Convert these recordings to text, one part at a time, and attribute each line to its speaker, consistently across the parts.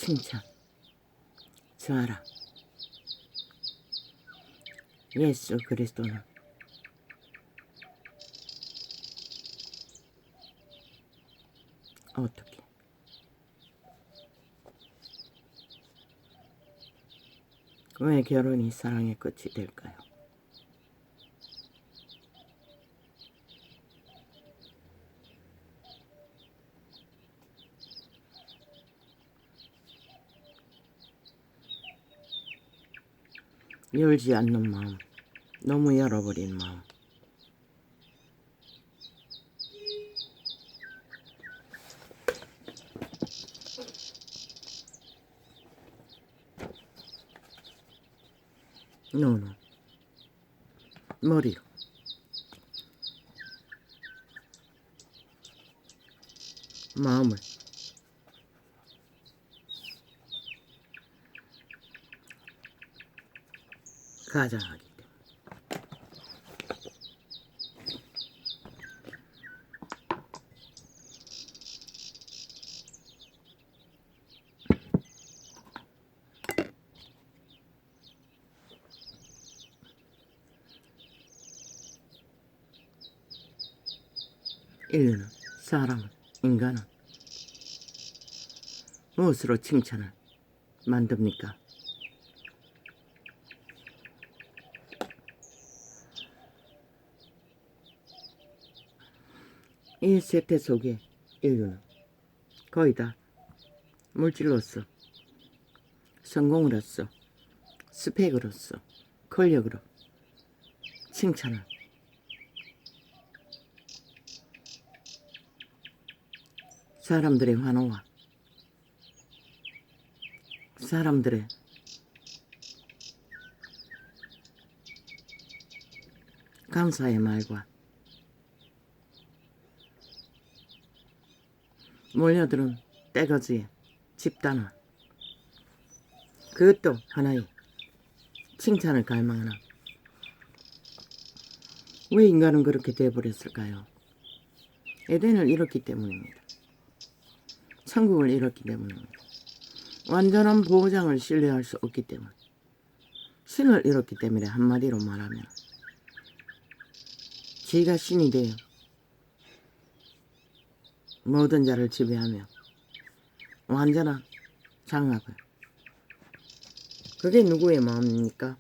Speaker 1: 칭찬, 자랑. 예수 그리스도는 어떻게 왜 결혼이 사랑의 끝이 될까요? 열지 않는 마음, 너무 열어버린 마음. 노노 머리로 마음을 가장하기 때문에. 인류는, 사람은, 인간은 무엇으로 칭찬을 만듭니까? 이 세태 속에 인류는 거의 다 물질로서, 성공으로서, 스펙으로서, 권력으로 칭찬을 사람들의 환호와 사람들의 감사의 말과 몰려드는 떼거지의 집단화, 그것도 하나의 칭찬을 갈망하나. 왜 인간은 그렇게 돼버렸을까요? 에덴을 잃었기 때문입니다. 천국을 잃었기 때문입니다. 완전한 보장을 신뢰할 수 없기 때문, 신을 잃었기 때문에, 한마디로 말하면 지가 신이 되어 모든 자를 지배하며 완전한 장악을. 그게 누구의 마음입니까?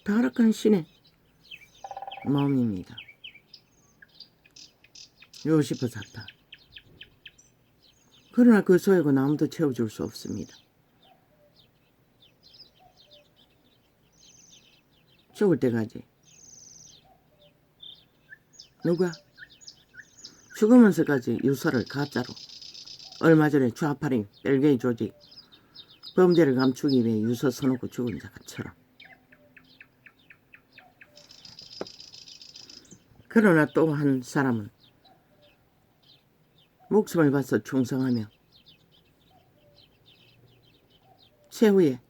Speaker 1: 타락한 신의 마음입니다. 루시퍼 사탄. 그러나 그 소욕은 아무도 채워줄 수 없습니다. 죽을 때까지. 누가? 죽으면서까지 유서를 가짜로, 얼마 전에 좌파린 벨게이 조직 범죄를 감추기 위해 유서 써놓고 죽은 자처럼. 그러나 또 한 사람은 목숨을 바쳐 충성하며 최후에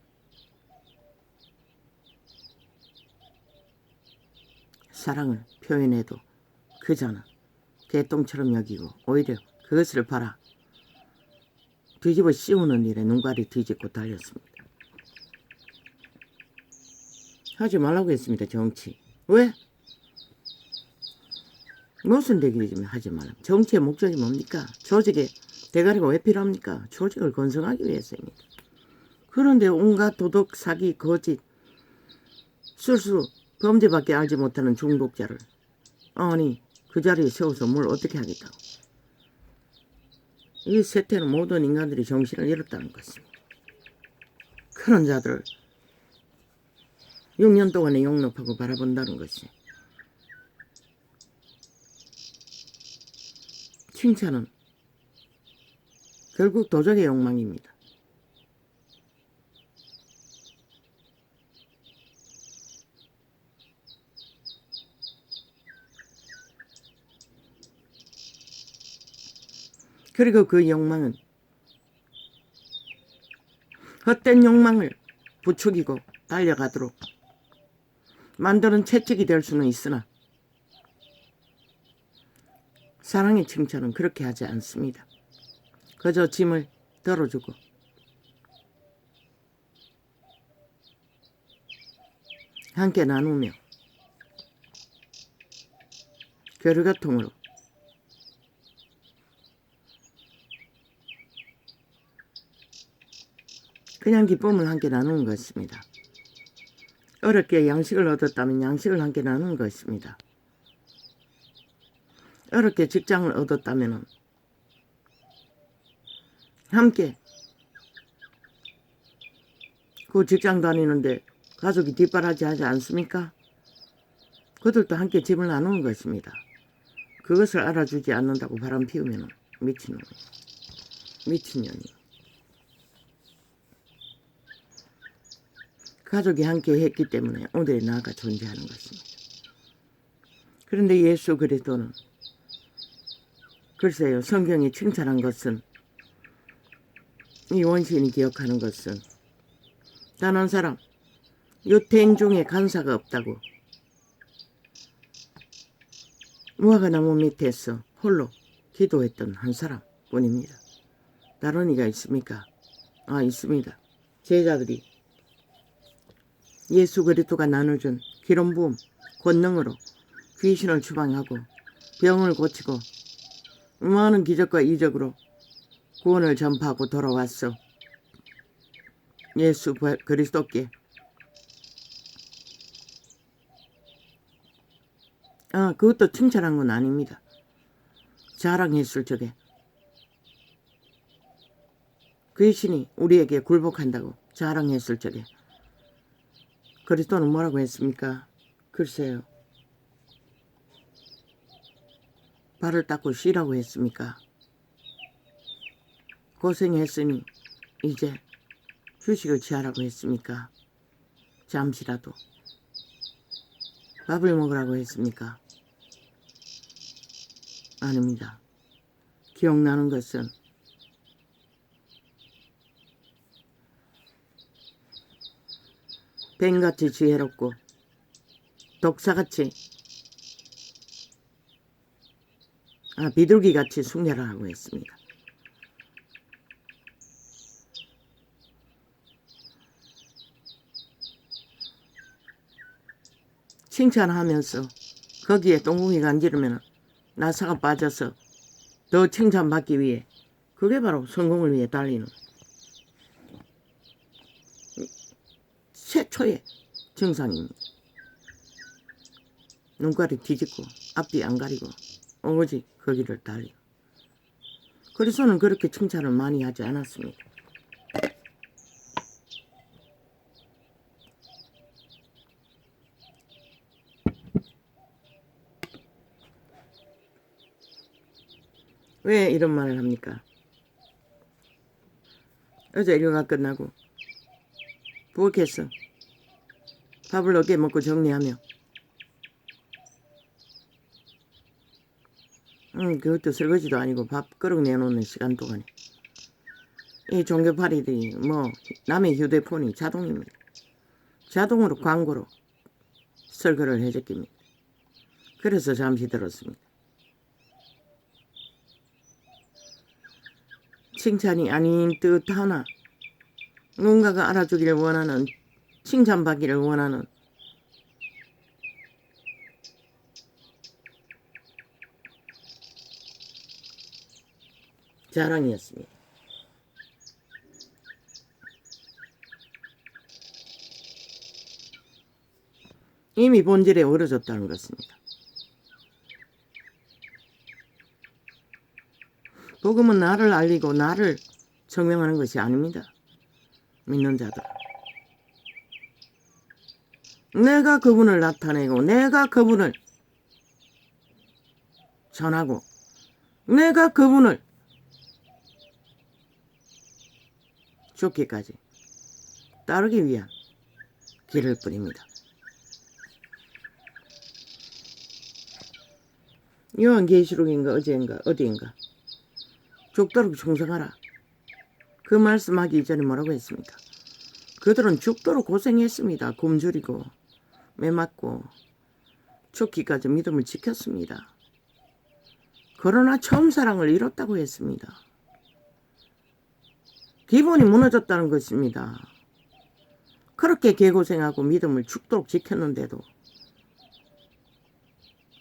Speaker 1: 사랑을 표현해도 그자는 개똥처럼 여기고 오히려 그것을 바라 뒤집어 씌우는 일에 눈깔이 뒤집고 달렸습니다. 하지 말라고 했습니다. 정치. 왜? 무슨 대기지면 하지 말라. 정치의 목적이 뭡니까? 조직의 대가리가 왜 필요합니까? 조직을 건성하기 위해서입니다. 그런데 온갖 도덕, 사기, 거짓, 술수, 범죄밖에 알지 못하는 중독자를 아니 그 자리에 세워서 뭘 어떻게 하겠다고. 이 세태는 모든 인간들이 정신을 잃었다는 것입니다. 그런 자들을 6년 동안에 용납하고 바라본다는 것이, 칭찬은 결국 도적의 욕망입니다. 그리고 그 욕망은 헛된 욕망을 부추기고 달려가도록 만드는 채찍이 될 수는 있으나 사랑의 칭찬은 그렇게 하지 않습니다. 그저 짐을 덜어주고 함께 나누며 교류교통으로 그냥 기쁨을 함께 나누는 것입니다. 어렵게 양식을 얻었다면 양식을 함께 나누는 것입니다. 어렵게 직장을 얻었다면 함께 그 직장 다니는데 가족이 뒷바라지 하지 않습니까? 그들도 함께 집을 나누는 것입니다. 그것을 알아주지 않는다고 바람 피우면 미친년이. 가족이 함께 했기 때문에 오늘의 나가 존재하는 것입니다. 그런데 예수 그리스도는 글쎄요, 성경이 칭찬한 것은, 이 원시인이 기억하는 것은 단 한 사람, 유태인 중에 간사가 없다고 무화과나무 밑에서 홀로 기도했던 한 사람 뿐입니다. 다른 이가 있습니까? 있습니다. 제자들이 예수 그리스도가 나눠준 기름 부음 권능으로 귀신을 추방하고 병을 고치고 많은 기적과 이적으로 구원을 전파하고 돌아왔어. 예수 그리스도께 그것도 칭찬한 건 아닙니다. 자랑했을 적에 귀신이 우리에게 굴복한다고 자랑했을 적에 그리스도는 뭐라고 했습니까? 글쎄요. 발을 닦고 쉬라고 했습니까? 고생했으니 이제 휴식을 취하라고 했습니까? 잠시라도. 밥을 먹으라고 했습니까? 아닙니다. 기억나는 것은 뱀같이 지혜롭고 독사같이 비둘기같이 순결하라고 했습니다. 칭찬하면서 거기에 똥궁이 간지르면 나사가 빠져서 더 칭찬받기 위해, 그게 바로 성공을 위해 달리는 최초의 증상입니다. 눈깔이 뒤집고 앞뒤 안 가리고 오로지 거기를 달리는. 그리스도는 그렇게 칭찬을 많이 하지 않았습니다. 왜 이런 말을 합니까? 어제 일요가 끝나고 부엌에서 밥을 어깨 먹고 정리하며 그것도 설거지도 아니고 밥 그릇 내놓는 시간 동안에 이 종교파리들이 남의 휴대폰이 자동입니다. 자동으로 광고로 설거를 해줬깁니다. 그래서 잠시 들었습니다. 칭찬이 아닌 듯 하나 누군가가 알아주기를 원하는, 칭찬받기를 원하는 자랑이었습니다. 이미 본질에 얼어졌다는 것입니다. 복음은 나를 알리고 나를 증명하는 것이 아닙니다. 믿는 자들. 내가 그분을 나타내고 내가 그분을 전하고 내가 그분을 죽기까지 따르기 위한 길을 뿐입니다. 요한계시록인가 어디인가 죽도록 충성하라. 그 말씀하기 이전에 뭐라고 했습니까? 그들은 죽도록 고생했습니다. 굶주리고 매맞고 죽기까지 믿음을 지켰습니다. 그러나 처음 사랑을 잃었다고 했습니다. 기본이 무너졌다는 것입니다. 그렇게 개고생하고 믿음을 죽도록 지켰는데도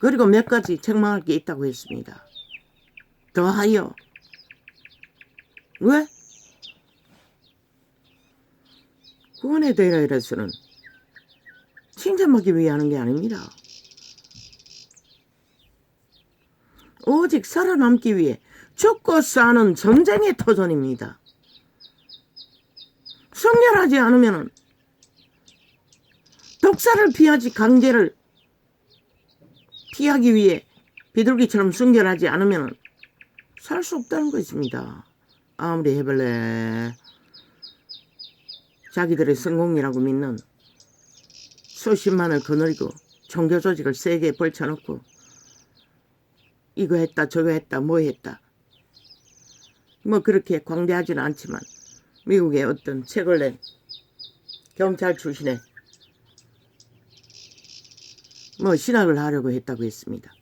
Speaker 1: 그리고 몇 가지 책망할 게 있다고 했습니다. 더하여 왜? 구원에 대하여서는 칭찬받기 위해 하는 게 아닙니다. 오직 살아남기 위해 죽고 사는 전쟁의 터전입니다. 성결하지 않으면 독사를 피하지 강제를 피하기 위해 비둘기처럼 순결하지 않으면 살 수 없다는 것입니다. 아무리 해볼래 자기들의 성공이라고 믿는 수십만을 거느리고 종교 조직을 세게 벌쳐놓고 이거 했다 저거 했다 뭐 했다 뭐 그렇게 광대하지는 않지만 미국의 어떤 책을 낸 경찰 출신의 뭐 신학을 하려고 했다고 했습니다.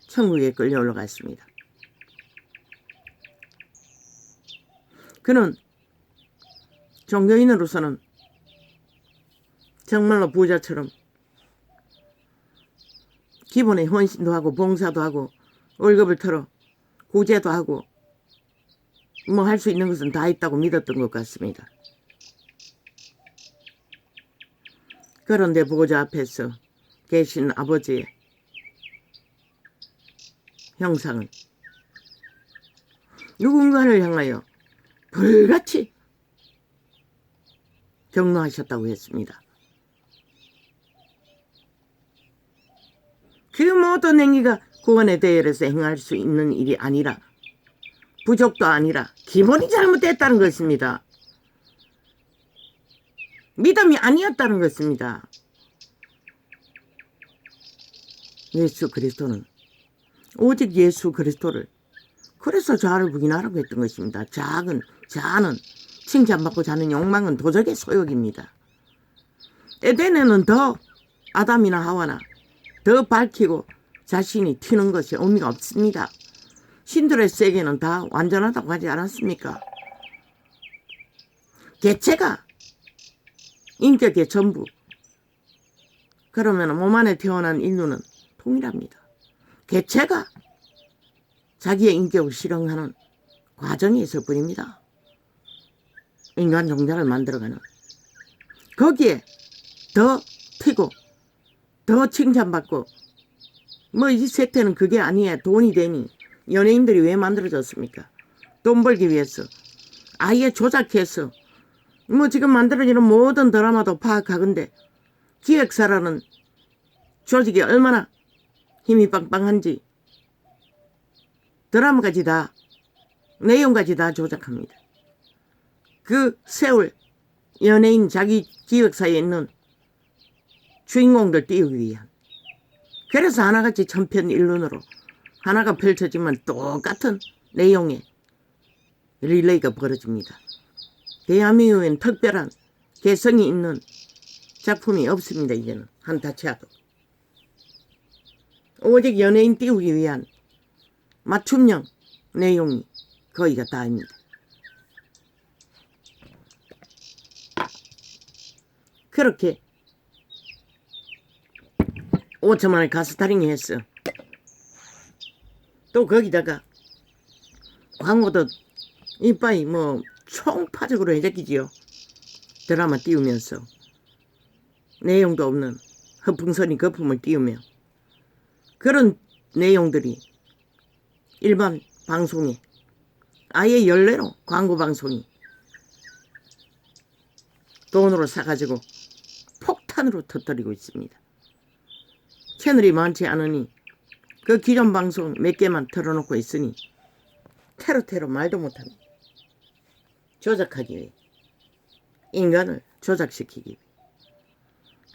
Speaker 1: 천국에 끌려 올라갔습니다. 그는 종교인으로서는 정말로 부자처럼 기본에 헌신도 하고 봉사도 하고 월급을 털어 구제도 하고 뭐 할 수 있는 것은 다 있다고 믿었던 것 같습니다. 그런데 보호자 앞에서 계신 아버지의 형상은 누군가를 향하여 불같이 경노하셨다고 했습니다. 그 모든 행위가 구원의 대열에서 행할 수 있는 일이 아니라 부족도 아니라 기본이 잘못됐다는 것입니다. 믿음이 아니었다는 것입니다. 예수 그리스도는 오직 예수 그리스도를 그래서 자아를 부인하라고 했던 것입니다. 자는 칭찬받고 자는 욕망은 도적의 소욕입니다. 에덴에는 더 아담이나 하와나 더 밝히고 자신이 튀는 것이 의미가 없습니다. 신들의 세계는 다 완전하다고 하지 않았습니까? 개체가 인격의 전부. 그러면 몸 안에 태어난 인류는 통일합니다. 개체가 자기의 인격을 실현하는 과정이 있을 뿐입니다. 인간 종자를 만들어가는. 거기에 더 튀고 더 칭찬받고 뭐 이 세태는 그게 아니야. 돈이 되니 연예인들이 왜 만들어졌습니까? 돈 벌기 위해서 아예 조작해서 뭐 지금 만들어지는 모든 드라마도 파악하건대 기획사라는 조직이 얼마나 힘이 빵빵한지 드라마까지 다 내용까지 다 조작합니다. 그 세월 연예인 자기 기획사에 있는 주인공들 띄우기 위한. 그래서 하나같이 천편일륜으로 하나가 펼쳐지면 똑같은 내용의 릴레이가 벌어집니다. 대한민국엔 특별한 개성이 있는 작품이 없습니다. 이제는 한타 치아도. 오직 연예인 띄우기 위한 맞춤형 내용이 거의가 다입니다. 그렇게 5천만을 가스타링 했어. 또 거기다가 광고도 이빠이 뭐 총파적으로 해제끼지요. 드라마 띄우면서 내용도 없는 허풍선이 거품을 띄우며 그런 내용들이 일반 방송에 아예 연례로 광고 방송이 돈으로 사가지고 폭탄으로 터뜨리고 있습니다. 채널이 많지 않으니 그 기존 방송 몇 개만 틀어놓고 있으니 테러 말도 못합니다. 조작하기 위해 인간을 조작시키기 위해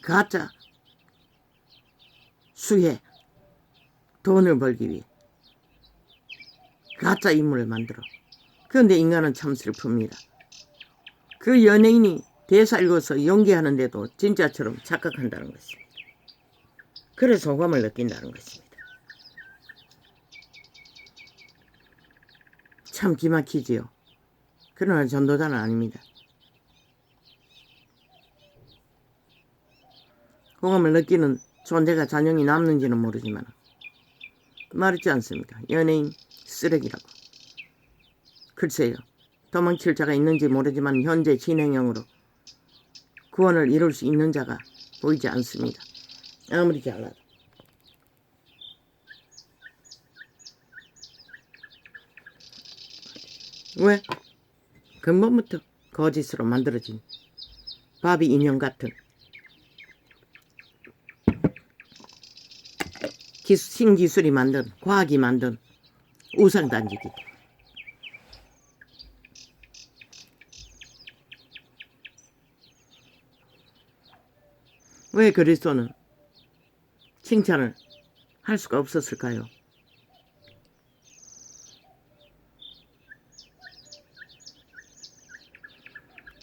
Speaker 1: 가짜 수혜 돈을 벌기 위해 가짜 인물을 만들어. 그런데 인간은 참 슬픕니다. 그 연예인이 대사 읽어서 연기하는데도 진짜처럼 착각한다는 것입니다. 그래서 호감을 느낀다는 것입니다. 참 기막히지요. 그러나 전도자는 아닙니다. 호감을 느끼는 존재가 잔영이 남는지는 모르지만 말했지 않습니까? 연예인 쓰레기라고. 글쎄요. 도망칠 자가 있는지 모르지만 현재 진행형으로 구원을 이룰 수 있는 자가 보이지 않습니다. 아무리 잘라도. 왜? 근본부터 거짓으로 만들어진 바비 인형 같은 신기술이 만든, 과학이 만든 우상단지기. 왜 그리스도는 칭찬을 할 수가 없었을까요?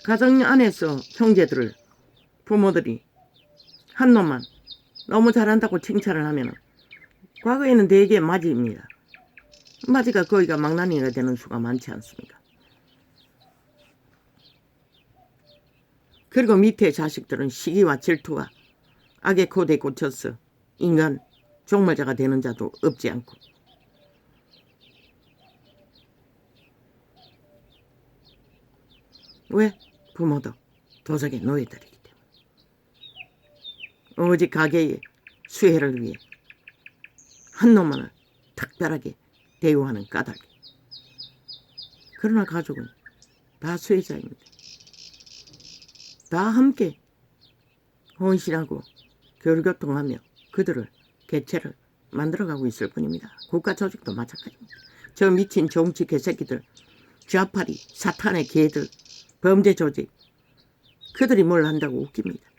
Speaker 1: 가정 안에서 형제들을, 부모들이 한 놈만 너무 잘한다고 칭찬을 하면 과거에는 대개 마지입니다. 마지가 거기가 망나니가 되는 수가 많지 않습니까? 그리고 밑에 자식들은 시기와 질투와 악의 코대에 꽂혀서 인간 종말자가 되는 자도 없지 않고. 왜? 부모도 도적의 노예들이기 때문에. 오직 가게의 수혜를 위해 한 놈만을 특별하게 대우하는 까닭이. 그러나 가족은 다 수혜자입니다. 다 함께 헌신하고 교류교통하며 그들을 개체를 만들어가고 있을 뿐입니다. 국가 조직도 마찬가지입니다. 저 미친 정치 개새끼들, 좌파리, 사탄의 개들, 범죄 조직, 그들이 뭘 한다고 웃깁니다.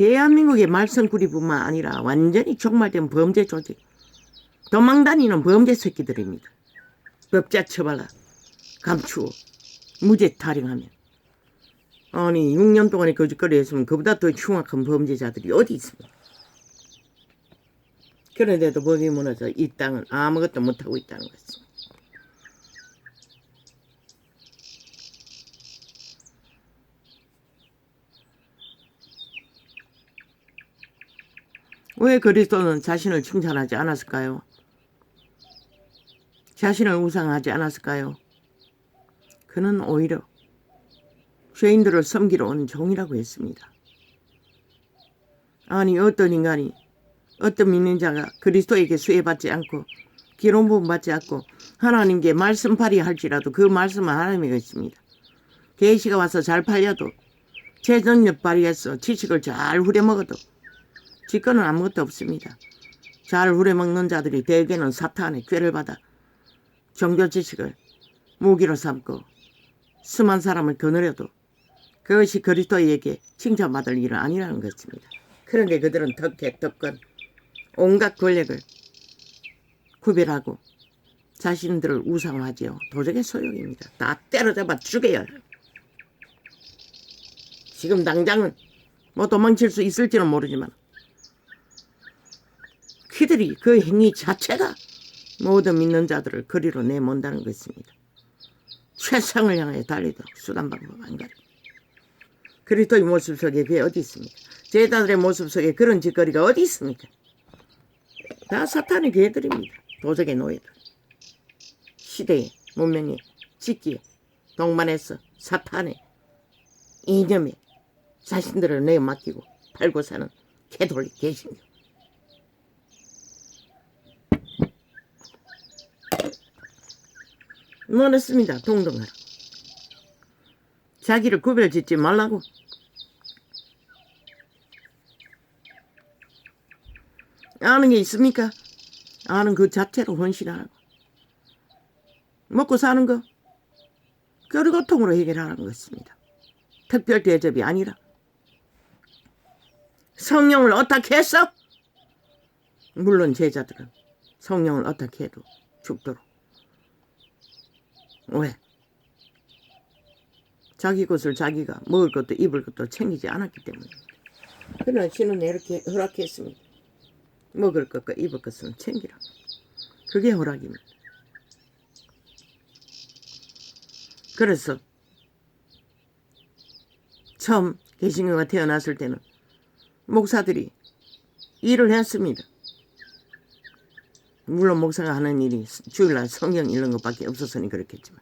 Speaker 1: 대한민국의 말썽꾸리뿐만 아니라 완전히 종말된 범죄 조직, 도망다니는 범죄 새끼들입니다. 법자 처벌라 감추어 무죄 타령하면. 아니 6년 동안에 거짓거리 했으면 그보다 더 흉악한 범죄자들이 어디 있습니까? 그런데도 법이 무너져 이 땅은 아무것도 못하고 있다는 것입니다. 왜 그리스도는 자신을 칭찬하지 않았을까요? 자신을 우상하지 않았을까요? 그는 오히려 죄인들을 섬기러 온 종이라고 했습니다. 아니 어떤 인간이, 어떤 믿는 자가 그리스도에게 수혜받지 않고 기름 부음 받지 않고 하나님께 말씀 발휘할지라도 그 말씀은 하나님의 것입니다. 계시가 와서 잘 팔려도 재정력 발휘해서 지식을 잘 후려먹어도 지권은 아무것도 없습니다. 잘 후려먹는 자들이 대개는 사탄의 꾀를 받아 종교 지식을 무기로 삼고 스만 사람을 거느려도 그것이 그리스도에게 칭찬받을 일은 아니라는 것입니다. 그런데 그들은 덕혜, 덕권, 온갖 권력을 구별하고 자신들을 우상화하지요. 도적의 소용입니다. 다 때려잡아 죽여요. 지금 당장은 뭐 도망칠 수 있을지는 모르지만 그들이 그 행위 자체가 모든 믿는 자들을 거리로 내몬다는 것입니다. 최상을 향해 달리도록 수단 방법 안 가리고. 그리스도의 모습 속에 그게 어디 있습니까? 제자들의 모습 속에 그런 짓거리가 어디 있습니까? 다 사탄의 개들입니다. 도적의 노예들. 시대에, 문명에, 직기에 동반해서 사탄의 이념에 자신들을 내맡기고 팔고 사는 개돌이 개신교. 뭐랬습니다. 동등하라. 자기를 구별짓지 말라고. 아는 게 있습니까? 아는 그 자체로 헌신하라고. 먹고 사는 거 교류고통으로 해결하라는 것입니다. 특별 대접이 아니라. 성령을 어떻게 했어? 물론 제자들은 성령을 어떻게 해도 죽도록. 왜? 자기 것을 자기가 먹을 것도 입을 것도 챙기지 않았기 때문입니다. 그러나 신은 이렇게 허락했습니다. 먹을 것과 입을 것은 챙기라. 그게 허락입니다. 그래서 처음 개신교가 태어났을 때는 목사들이 일을 했습니다. 물론 목사가 하는 일이 주일날 성경 읽는 것밖에 없었으니 그렇겠지만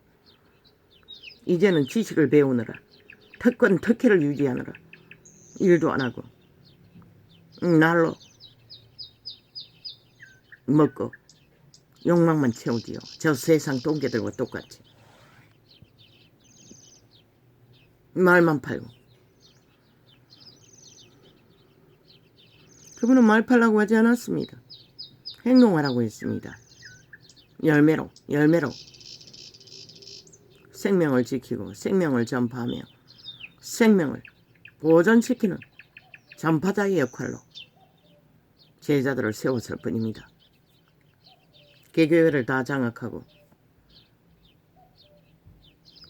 Speaker 1: 이제는 지식을 배우느라 특권 특혜를 유지하느라 일도 안 하고 날로 먹고 욕망만 채우지요. 저 세상 똥개들과 똑같이 말만 팔고. 그분은 말 팔라고 하지 않았습니다. 행동하라고 했습니다. 열매로 생명을 지키고 생명을 전파하며 생명을 보존시키는 전파자의 역할로 제자들을 세웠을 뿐입니다. 개교회를 다 장악하고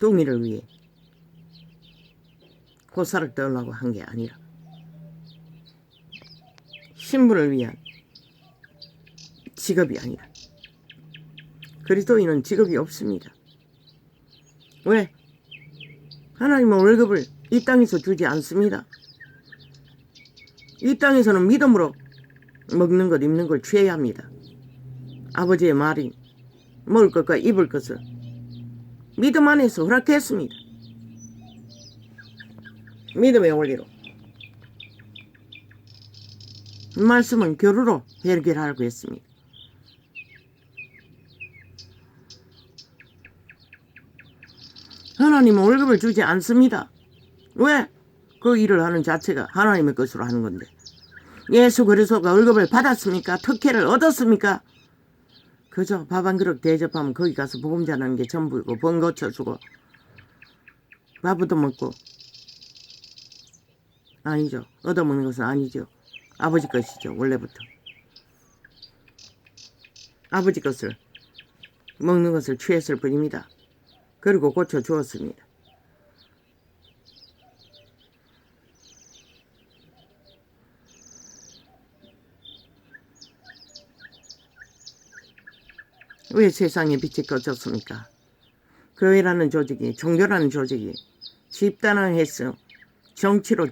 Speaker 1: 뚱이를 위해 호사를 떠려고 한 게 아니라 신분을 위한 직업이 아니라. 그리스도인은 직업이 없습니다. 왜? 하나님은 월급을 이 땅에서 주지 않습니다. 이 땅에서는 믿음으로 먹는 것 입는 걸 취해야 합니다. 아버지의 말이 먹을 것과 입을 것을 믿음 안에서 허락했습니다. 믿음의 원리로. 말씀은 교류로 해결하라고 했습니다. 하나님은 월급을 주지 않습니다. 왜? 그 일을 하는 자체가 하나님의 것으로 하는 건데. 예수 그리스도가 월급을 받았습니까? 특혜를 얻었습니까? 그저 밥 한 그릇 대접하면 거기 가서 복음 전하는 게 전부이고 번 고쳐주고 밥 얻어먹고. 아니죠. 얻어먹는 것은 아니죠. 아버지 것이죠. 원래부터. 아버지 것을 먹는 것을 취했을 뿐입니다. 그리고 고쳐주었습니다. 왜 세상에 빛이 꺼졌습니까? 교회라는 조직이, 종교라는 조직이 집단을 해서 정치로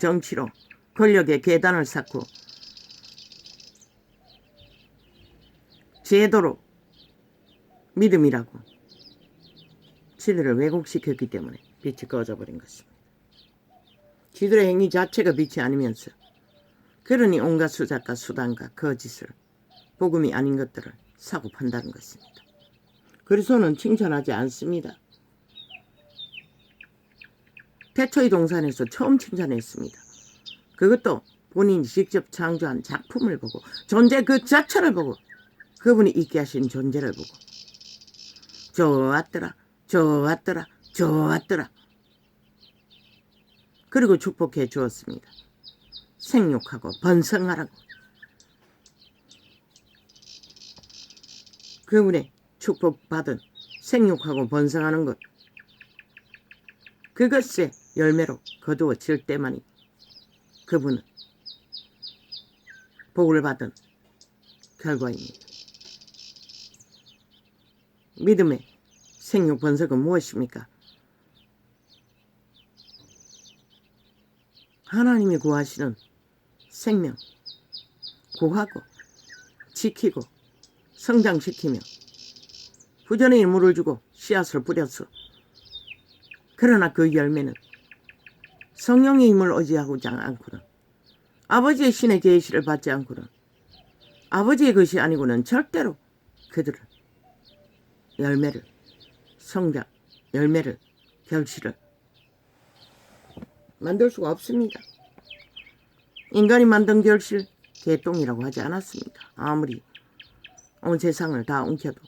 Speaker 1: 권력의 계단을 쌓고 제도로 믿음이라고 지들을 왜곡시켰기 때문에 빛이 꺼져버린 것입니다. 지들의 행위 자체가 빛이 아니면서 그러니 온갖 수작과 수단과 거짓을 복음이 아닌 것들을 사고 판다는 것입니다. 그리스도는 칭찬하지 않습니다. 태초의 동산에서 처음 칭찬했습니다. 그것도 본인이 직접 창조한 작품을 보고 존재 그 자체를 보고 그분이 있게 하신 존재를 보고 좋았더라. 그리고 축복해 주었습니다. 생육하고 번성하라고. 그분의 축복받은 생육하고 번성하는 것, 그것의 열매로 거두어질 때만이 그분은 복을 받은 결과입니다. 믿음의 생육 번성은 무엇입니까? 하나님이 구하시는 생명, 구하고 지키고 성장시키며 후전에 물을 주고 씨앗을 뿌렸어. 그러나 그 열매는 성령의 힘을 의지하지 않고는, 아버지의 신의 계시를 받지 않고는, 아버지의 것이 아니고는 절대로 그들은 열매를, 성장, 열매를, 결실을 만들 수가 없습니다. 인간이 만든 결실, 개똥이라고 하지 않았습니다. 아무리 온 세상을 다 웅켜도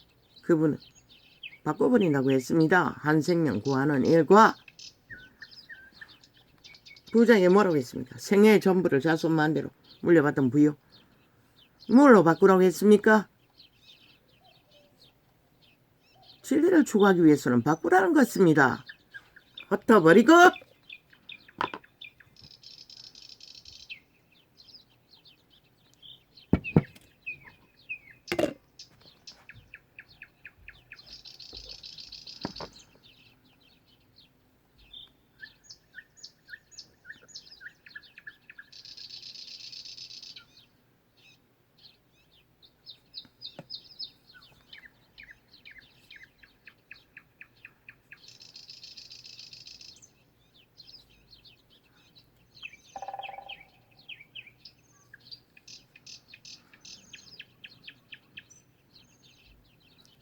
Speaker 1: 그분은 바꿔버린다고 했습니다. 한 생명 구하는 일과 부자에게 뭐라고 했습니까? 생애의 전부를 자손만대로 물려받은 부요. 뭘로 바꾸라고 했습니까? 진리를 추구하기 위해서는 바꾸라는 것입니다. 흩어버리고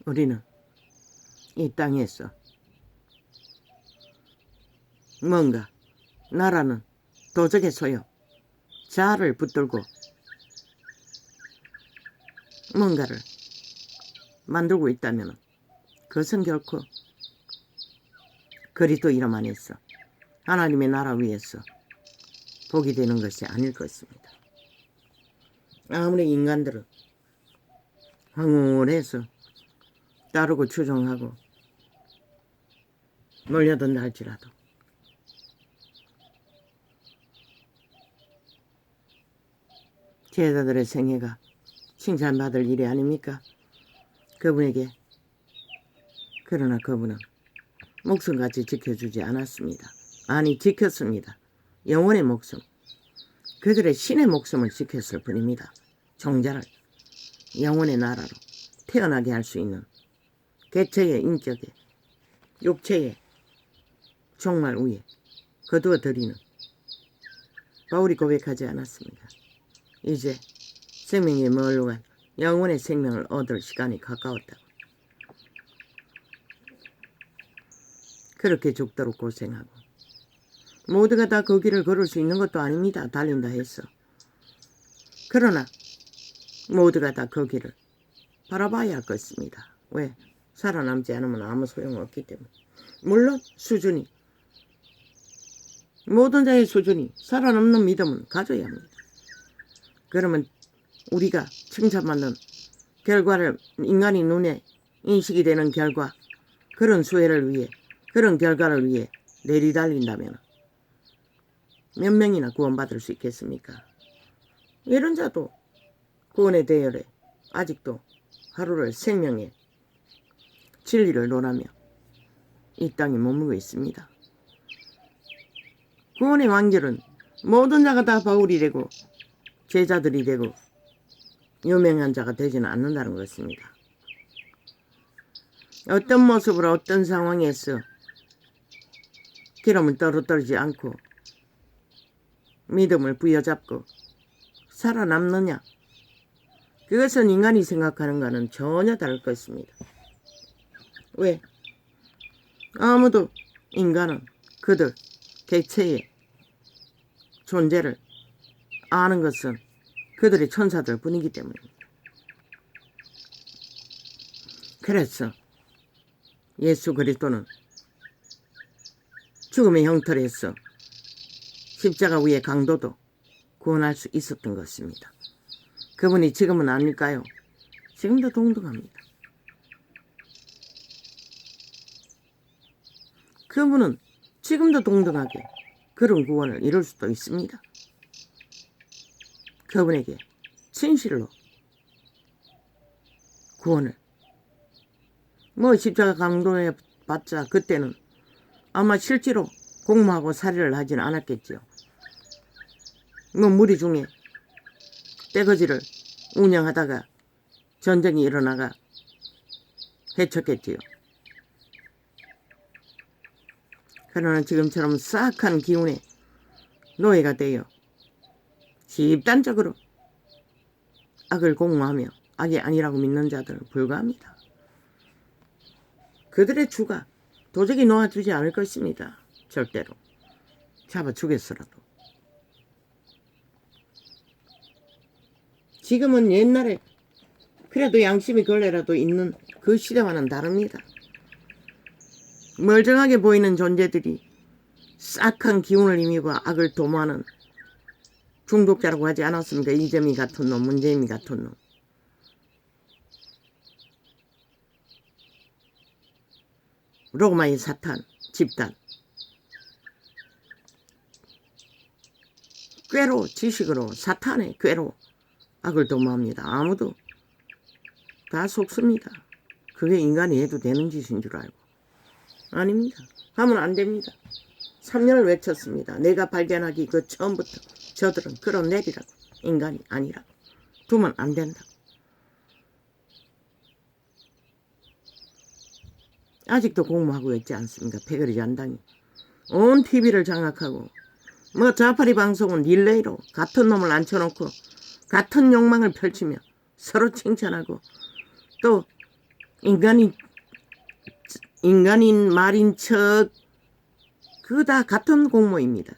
Speaker 1: 우리는 이 땅에서 뭔가 나라는 도적의 소유, 자아를 붙들고 뭔가를 만들고 있다면 그것은 결코 그리스도 이름 안에서 하나님의 나라 위에서 복이 되는 것이 아닐 것입니다. 아무리 인간들은 황홀해서 따르고 추종하고 몰려든다 할지라도 제자들의 생애가 칭찬받을 일이 아닙니까? 그분에게. 그러나 그분은 목숨같이 지켜주지 않았습니다. 아니, 지켰습니다. 영혼의 목숨, 그들의 신의 목숨을 지켰을 뿐입니다. 종자를 영혼의 나라로 태어나게 할 수 있는 개체의 인격에 육체의 종말 위에 거두어 드리는 바울이 고백하지 않았습니까? 이제 생명의 멀루간 영혼의 생명을 얻을 시간이 가까웠다고. 그렇게 죽도록 고생하고 모두가 다 그 길을 걸을 수 있는 것도 아닙니다. 달린다 해서. 그러나 모두가 다 그 길을 바라봐야 할 것입니다. 왜? 살아남지 않으면 아무 소용없기 때문에. 물론 수준이, 모든 자의 수준이 살아남는 믿음은 가져야 합니다. 그러면 우리가 칭찬받는 결과를, 인간이 눈에 인식이 되는 결과, 그런 수혜를 위해, 그런 결과를 위해 내리달린다면 몇 명이나 구원받을 수 있겠습니까? 이런 자도 구원의 대열에 아직도 하루를 생명의 진리를 논하며 이 땅에 머물고 있습니다. 구원의 완결은 모든 자가 다 바울이 되고 제자들이 되고 유명한 자가 되지는 않는다는 것입니다. 어떤 모습으로 어떤 상황에서 기름을 떨어뜨리지 않고 믿음을 부여잡고 살아남느냐, 그것은 인간이 생각하는 것과는 전혀 다를 것입니다. 왜? 아무도 인간은 그들 개체의 존재를 아는 것은 그들의 천사들 뿐이기 때문입니다. 그래서 예수 그리스도는 죽음의 형틀에서 십자가 위의 강도도 구원할 수 있었던 것입니다. 그분이 지금은 아닐까요? 지금도 동등합니다. 그분은 지금도 동등하게 그런 구원을 이룰 수도 있습니다. 그분에게 진실로 구원을, 십자가 강도에 받자 그때는 아마 실제로 공모하고 살해를 하지는 않았겠죠. 무리 중에 떼거지를 운영하다가 전쟁이 일어나가 해쳤겠지요. 그러나 지금처럼 싹한 기운의 노예가 되어 집단적으로 악을 공모하며 악이 아니라고 믿는 자들은 불가합니다. 그들의 주가 도저히 놓아주지 않을 것입니다. 절대로. 잡아 죽였어라도. 지금은 옛날에 그래도 양심이 걸레라도 있는 그 시대와는 다릅니다. 멀쩡하게 보이는 존재들이 싹한 기운을 힘입어 악을 도모하는 중독자라고 하지 않았습니까? 이재미 같은 놈, 문재미 같은 놈. 로마의 사탄 집단. 꾀로, 지식으로, 사탄의 꾀로 악을 도모합니다. 아무도 다 속습니다. 그게 인간이 해도 되는 짓인 줄 알고. 아닙니다. 하면 안 됩니다. 3년을 외쳤습니다. 내가 발견하기 그 처음부터 저들은 끌어내리라고. 인간이 아니라고. 두면 안 된다고. 아직도 공모하고 있지 않습니까? 패거리 잔당이. 온 TV를 장악하고 자파리 방송은 릴레이로 같은 놈을 앉혀놓고 같은 욕망을 펼치며 서로 칭찬하고 또 인간인 말인 척 그거 다 같은 공모입니다.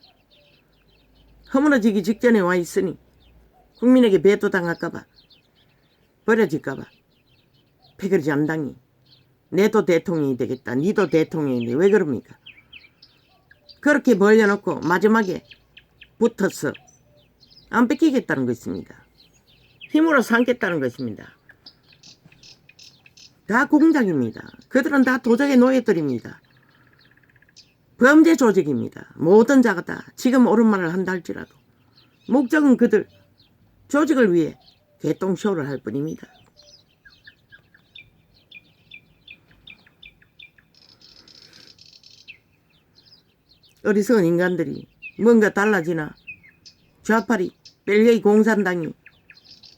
Speaker 1: 허물어지기 직전에 와 있으니 국민에게 배도당할까봐 버려질까봐 패거리 암당이 내도 대통령이 되겠다. 니도 대통령이 돼. 왜 그럽니까? 그렇게 벌려놓고 마지막에 붙어서 안 뺏기겠다는 것입니다. 힘으로 삼겠다는 것입니다. 다 공작입니다. 그들은 다 도적의 노예들입니다. 범죄 조직입니다. 모든 자가 다 지금 옳은 말을 한다 할지라도 목적은 그들 조직을 위해 개똥쇼를 할 뿐입니다. 어리석은 인간들이 뭔가 달라지나 좌파리 벨기에 공산당이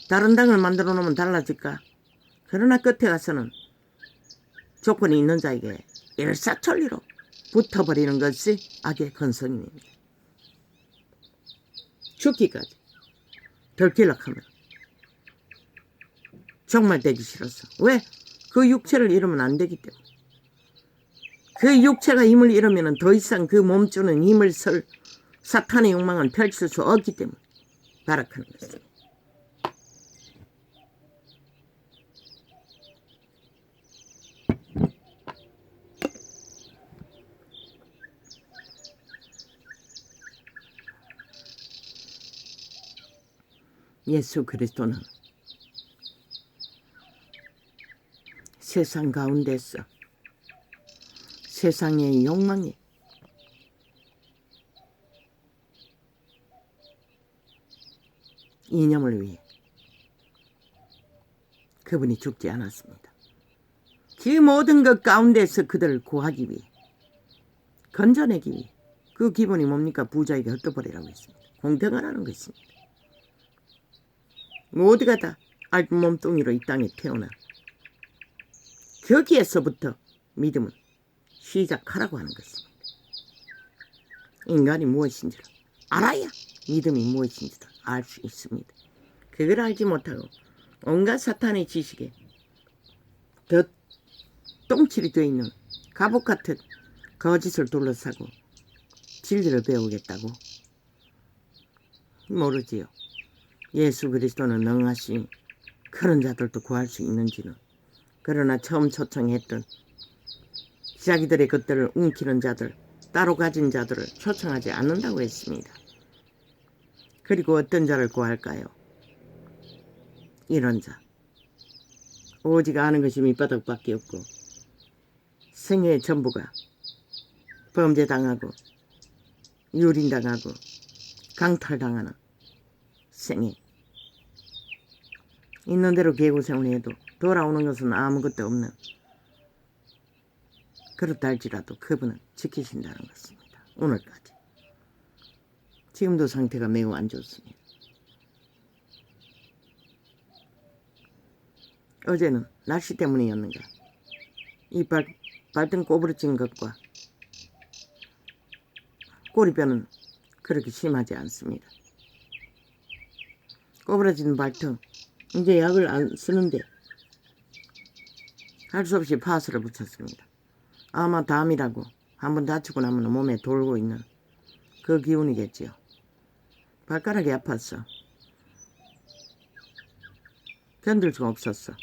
Speaker 1: 다른 당을 만들어 놓으면 달라질까? 그러나 끝에 가서는 조건이 있는 자에게 일사천리로 붙어버리는 것이 악의 근성입니다. 죽기까지 덜킬락하면 정말 되기 싫어서. 왜? 그 육체를 잃으면 안 되기 때문에. 그 육체가 힘을 잃으면 더 이상 그 몸주는 힘을 쓸 사탄의 욕망을 펼칠 수 없기 때문에 발악하는 것입니다. 예수 그리스도는 세상 가운데서 세상의 욕망에 이념을 위해 그분이 죽지 않았습니다. 그 모든 것 가운데서 그들을 구하기 위해 건져내기 위해 그 기본이 뭡니까? 부자에게 흩어버리라고 했습니다. 공평하라는 것입니다. 모두가 다 얇은 몸뚱이로 이 땅에 태어나 거기에서부터 믿음은 시작하라고 하는 것입니다. 인간이 무엇인지를 알아야 믿음이 무엇인지를 알 수 있습니다. 그걸 알지 못하고 온갖 사탄의 지식에 더 똥칠이 되어 있는 갑옷 같은 거짓을 둘러싸고 진리를 배우겠다고? 모르지요. 예수 그리스도는 능하시니 그런 자들도 구할 수 있는지는. 그러나 처음 초청했던 자기들의 것들을 움키는 자들, 따로 가진 자들을 초청하지 않는다고 했습니다. 그리고 어떤 자를 구할까요? 이런 자. 오직 아는 것이 밑바닥밖에 없고 생애의 전부가 범죄당하고 유린당하고 강탈당하는 생애. 있는 대로 개고생을 해도 돌아오는 것은 아무것도 없는, 그렇다 할지라도 그분은 지키신다는 것입니다. 오늘까지. 지금도 상태가 매우 안 좋습니다. 어제는 날씨 때문이었는가 이 발등 꼬부러진 것과 꼬리뼈는 그렇게 심하지 않습니다. 꼬부러진 발등, 이제 약을 안 쓰는데 할 수 없이 파스를 붙였습니다. 아마 담이라고 한번 다치고 나면 몸에 돌고 있는 그 기운이겠지요. 발가락이 아팠어. 견딜 수가 없었어.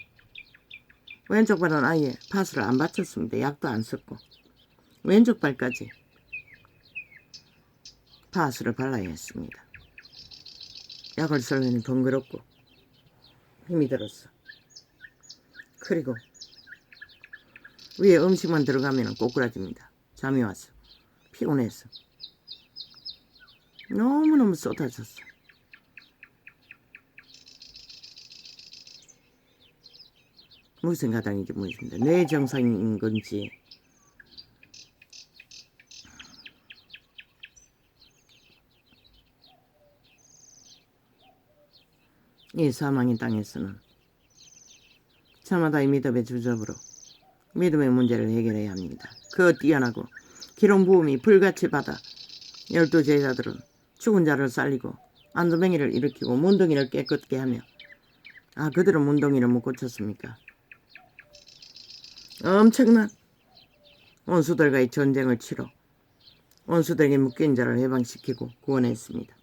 Speaker 1: 왼쪽 발은 아예 파스를 안 받쳤습니다. 약도 안 썼고 왼쪽 발까지 파스를 발라야 했습니다. 약을 쓰려니 번거롭고 힘이 들었어. 그리고 위에 음식만 들어가면 꼬꾸라집니다. 잠이 왔어. 피곤해서. 너무너무 쏟아졌어. 무슨 가당인지 모르겠습니다. 뇌 정상인 건지 이 사망의 땅에서는 저마다의 믿음의 주접으로 믿음의 문제를 해결해야 합니다. 그 뛰어나고 기름 부음이 불같이 받아 12 제자들은 죽은 자를 살리고 안도뱅이를 일으키고 문둥이를 깨끗게 하며, 그들은 문둥이를 못 고쳤습니까? 엄청난 원수들과의 전쟁을 치러 원수들에게 묶인 자를 해방시키고 구원했습니다.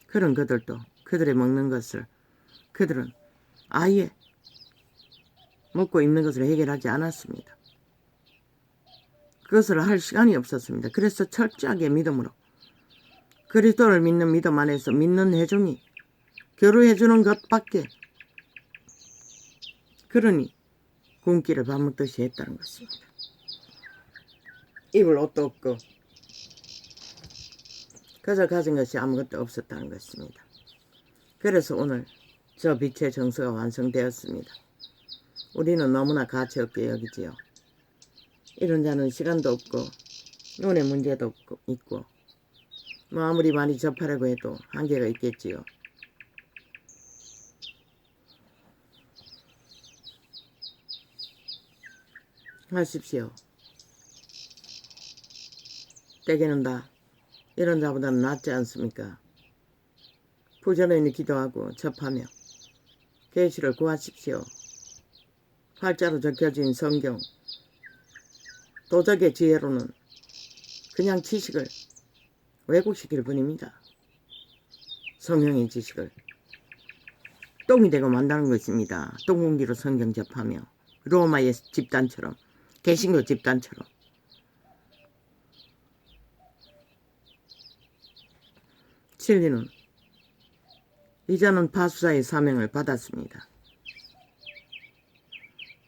Speaker 1: 그런 그들도 그들의 먹는 것을 그들은 아예 먹고 입는 것을 해결하지 않았습니다. 그것을 할 시간이 없었습니다. 그래서 철저하게 믿음으로 그리스도를 믿는 믿음 안에서 믿는 회중이 교류해주는 것밖에, 그러니 굶기를 밥 먹듯이 했다는 것입니다. 입을 옷도 없고 그저 가진 것이 아무것도 없었다는 것입니다. 그래서 오늘 저 빛의 정서가 완성되었습니다. 우리는 너무나 가치 없게 여기지요. 이런 자는 시간도 없고 눈에 문제도 있고 뭐 아무리 많이 접하려고 해도 한계가 있겠지요. 하십시오. 때게는 다 이런 자보다는 낫지 않습니까? 부지런히 기도하고 접하며 계시를 구하십시오. 활자로 적혀진 성경, 도적의 지혜로는 그냥 지식을 왜곡시킬 뿐입니다. 성령의 지식을 똥이 되고 만다는 것입니다. 똥공기로 성경 접하며 로마의 집단처럼, 개신교 집단처럼. 진리는 이자는 파수자의 사명을 받았습니다.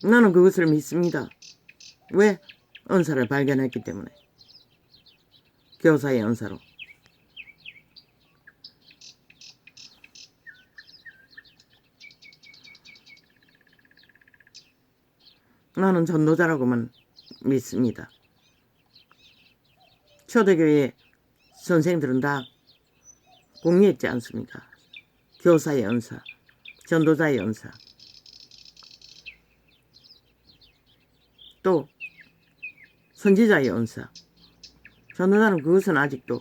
Speaker 1: 나는 그것을 믿습니다. 왜? 은사를 발견했기 때문에. 교사의 은사로. 나는 전도자라고만 믿습니다. 초대교회 선생들은 다 공유했지 않습니까? 교사의 은사, 전도자의 은사, 또 선지자의 은사. 전도자는 그것은 아직도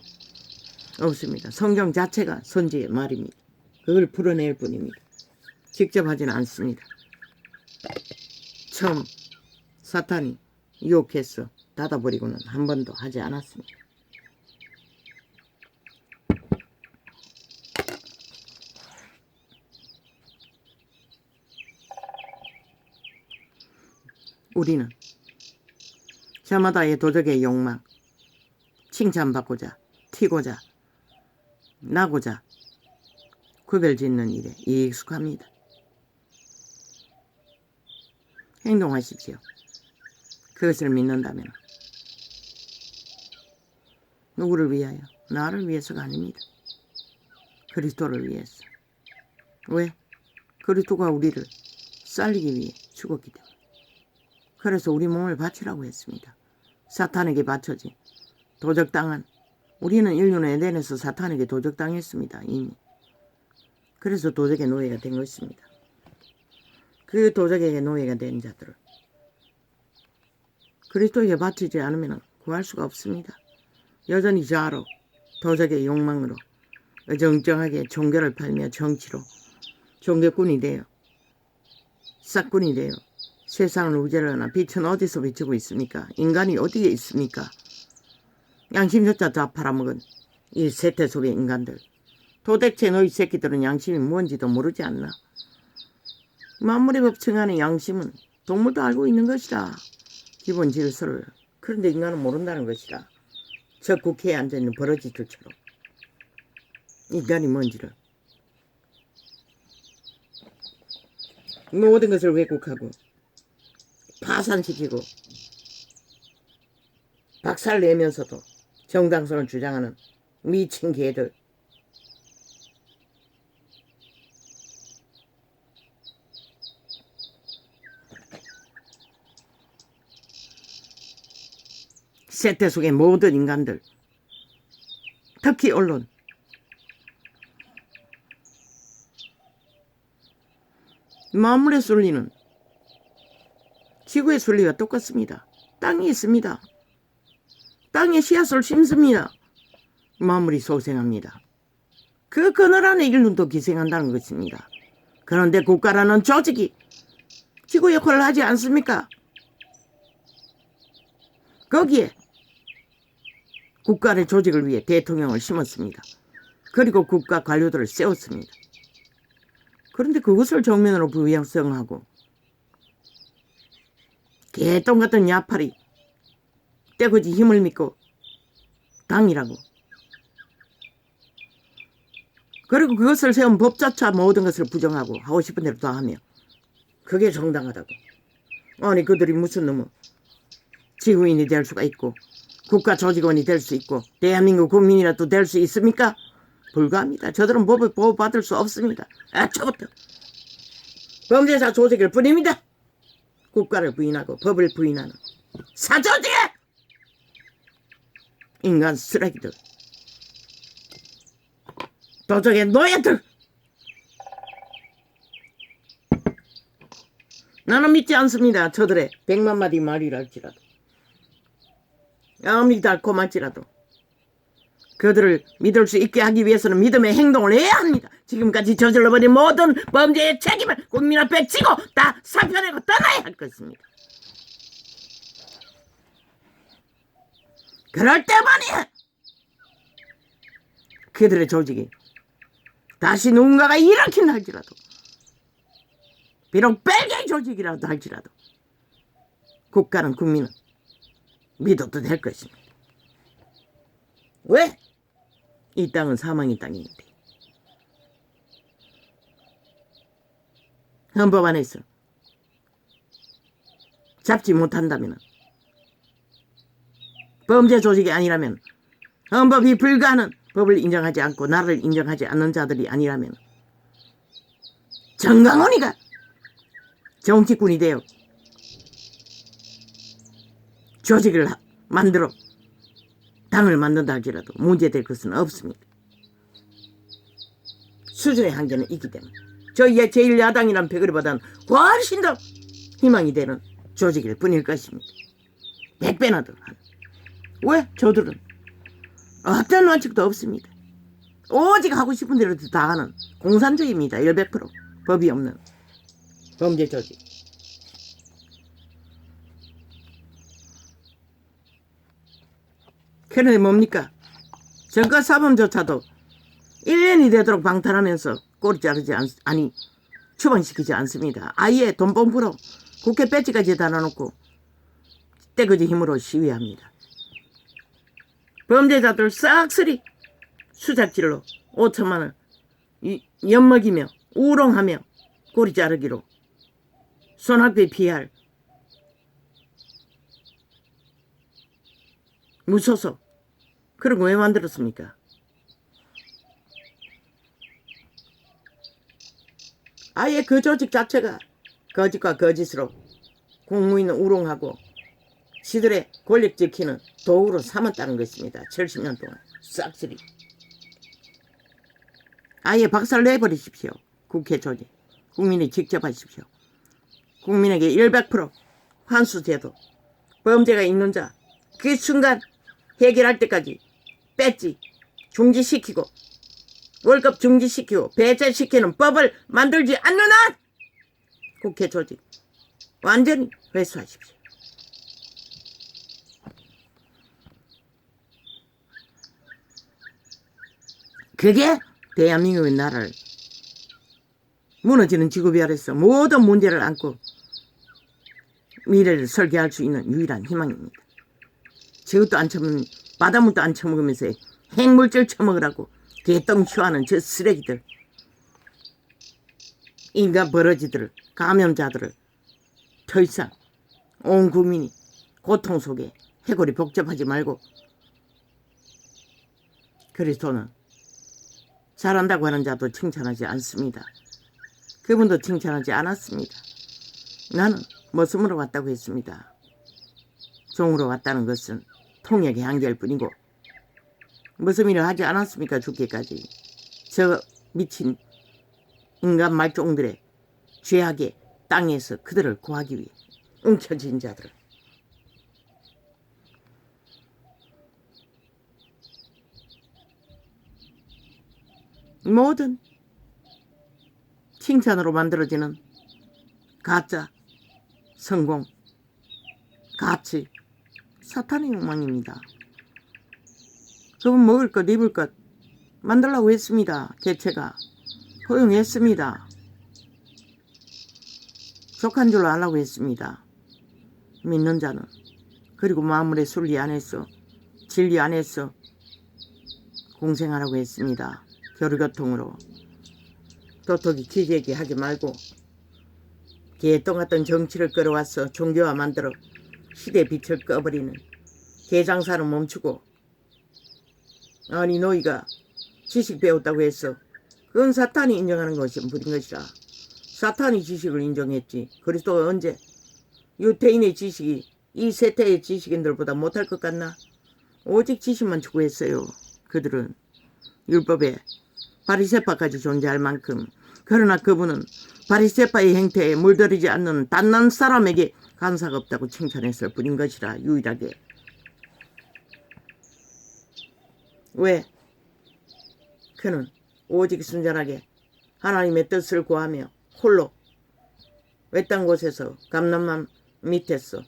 Speaker 1: 없습니다. 성경 자체가 선지의 말입니다. 그걸 풀어낼 뿐입니다. 직접 하지는 않습니다. 처음 사탄이 유혹해서 닫아버리고는 한 번도 하지 않았습니다. 우리는 저마다의 도적의 욕망, 칭찬받고자, 튀고자, 나고자 구별짓는 일에 익숙합니다. 행동하십시오. 그것을 믿는다면. 누구를 위하여? 나를 위해서가 아닙니다. 그리스도를 위해서. 왜? 그리스도가 우리를 살리기 위해 죽었기 때문에. 그래서 우리 몸을 바치라고 했습니다. 사탄에게 바쳐지. 도적당한, 우리는 인류는 에덴에서 사탄에게 도적당했습니다. 이미. 그래서 도적의 노예가 된 것입니다. 그 도적에게 노예가 된 자들을 그리스도에게 바치지 않으면 구할 수가 없습니다. 여전히 자아로, 도적의 욕망으로 어정쩡하게 종교를 팔며 정치로 종교꾼이 되어 싹꾼이 되어 세상을 우제려나 빛은 어디서 비추고 있습니까? 인간이 어디에 있습니까? 양심조차 다 팔아먹은 이 세태 속의 인간들. 도대체 너희 새끼들은 양심이 뭔지도 모르지 않나? 만물의 법 층하는 양심은 동물도 알고 있는 것이다. 기본 질서를. 그런데 인간은 모른다는 것이다. 저 국회에 앉아있는 버러지들처럼. 인간이 뭔지를. 모든 것을 왜곡하고 파산시키고 박살내면서도 정당성을 주장하는 미친 개들. 세태 속의 모든 인간들, 특히 언론, 만물의 순리는 지구의 순리가 똑같습니다. 땅이 있습니다. 땅에 씨앗을 심습니다. 만물이 소생합니다. 그 그늘 안에 인류도 기생한다는 것입니다. 그런데 국가라는 조직이 지구 역할을 하지 않습니까? 거기에 국가의 조직을 위해 대통령을 심었습니다. 그리고 국가 관료들을 세웠습니다. 그런데 그것을 정면으로 부양성하고 개똥 같은 야팔이 떼거지 힘을 믿고 당이라고. 그리고 그것을 세운 법조차 모든 것을 부정하고 하고 싶은 대로 다 하며 그게 정당하다고. 아니 그들이 무슨 놈의 지구인이 될 수가 있고 국가 조직원이 될 수 있고 대한민국 국민이라도 될 수 있습니까? 불가합니다. 저들은 법을 보호받을 수 없습니다. 애초부터 범죄자 조직일 뿐입니다. 국가를 부인하고 법을 부인하는 사조직의 인간 쓰레기들, 도적의 노예들. 나는 믿지 않습니다. 저들의 100만 마디 말이라 할지라도 아무리 달콤할지라도 그들을 믿을 수 있게 하기 위해서는 믿음의 행동을 해야 합니다. 지금까지 저질러버린 모든 범죄의 책임을 국민 앞에 지고 다 사표내고 떠나야 할 것입니다. 그럴 때만이 그들의 조직이 다시 누군가가 일으킨다 할지라도 비록 벨기에 조직이라도 할지라도 국가는 국민은 믿어도 될 것입니다. 왜? 이 땅은 사망의 땅인데 헌법 안에서 잡지 못한다면 범죄 조직이 아니라면 헌법이 불가하는 법을 인정하지 않고 나라를 인정하지 않는 자들이 아니라면 정강훈이가 정치꾼이 되어 조직을 만들어 당을 만든다 할지라도 문제될 것은 없습니다. 수준의 한계는 있기 때문에 저희의 제1야당이란 패거리보다는 훨씬 더 희망이 되는 조직일 뿐일 것입니다. 100배나 더. 왜? 저들은 어떤 원칙도 없습니다. 오직 하고 싶은 대로 다 하는 공산주의입니다. 100% 법이 없는 범죄 조직. 그런데 뭡니까? 정가사범조차도 1년이 되도록 방탄하면서 꼬리 자르지 아니 추방시키지 않습니다. 아예 돈봉프로 국회 배지까지 달아놓고 떼거지 힘으로 시위합니다. 범죄자들 싹쓸이 수작질로 5천만 원 엿먹이며 우롱하며 꼬리 자르기로 손학규 피할 무소속 그런 거 왜 만들었습니까? 아예 그 조직 자체가 거짓과 거짓으로 국무인을 우롱하고 시들의 권력 지키는 도구로 삼았다는 것입니다. 70년 동안 싹쓸이 아예 박살 내버리십시오. 국회 조직 국민이 직접 하십시오. 국민에게 100% 환수제도 범죄가 있는 자 그 순간 해결할 때까지 뺐지 중지시키고 월급 중지시키고 배제시키는 법을 만들지 않는 한 국회 조직 완전히 회수하십시오. 그게 대한민국의 나라를 무너지는 지구비 아래서 모든 문제를 안고 미래를 설계할 수 있는 유일한 희망입니다. 저것도 안 처먹는 바닷물도 안 처먹으면서 핵물질 처먹으라고 개똥치워하는 저 쓰레기들 인간 버러지들을 감염자들을 더 이상 온 국민이 고통 속에 해골이 복잡하지 말고 그리스도는 잘한다고 하는 자도 칭찬하지 않습니다. 그분도 칭찬하지 않았습니다. 나는 머슴으로 왔다고 했습니다. 종으로 왔다는 것은 통역의 한계일 뿐이고 머슴이라 하지 않았습니까? 죽기까지. 저 미친 인간 말종들의 죄악의 땅에서 그들을 구하기 위해 움켜진 자들. 모든 칭찬으로 만들어지는 가짜 성공, 가치, 사탄의 욕망입니다. 그분 먹을 것 입을 것 만들라고 했습니다. 개체가 허용했습니다. 족한 줄 알라고 했습니다. 믿는 자는. 그리고 만물의 순리 안에서 진리 안에서 공생하라고 했습니다. 교류교통으로. 도토기 기재기 하지 말고 개똥 같은 정치를 끌어와서 종교화 만들어 시대의 빛을 꺼버리는 개장사는 멈추고, 아니 너희가 지식 배웠다고 해서 그건 사탄이 인정하는 것이 무슨 것이라. 사탄이 지식을 인정했지. 그리스도가 언제 유태인의 지식이 이 세태의 지식인들보다 못할 것 같나? 오직 지식만 추구했어요. 그들은 율법에 바리새파까지 존재할 만큼. 그러나 그분은 바리새파의 행태에 물들이지 않는 단난 사람에게 간사가 없다고 칭찬했을 뿐인 것이라. 유일하게. 왜? 그는 오직 순전하게 하나님의 뜻을 구하며 홀로 외딴 곳에서 감람만 밑에서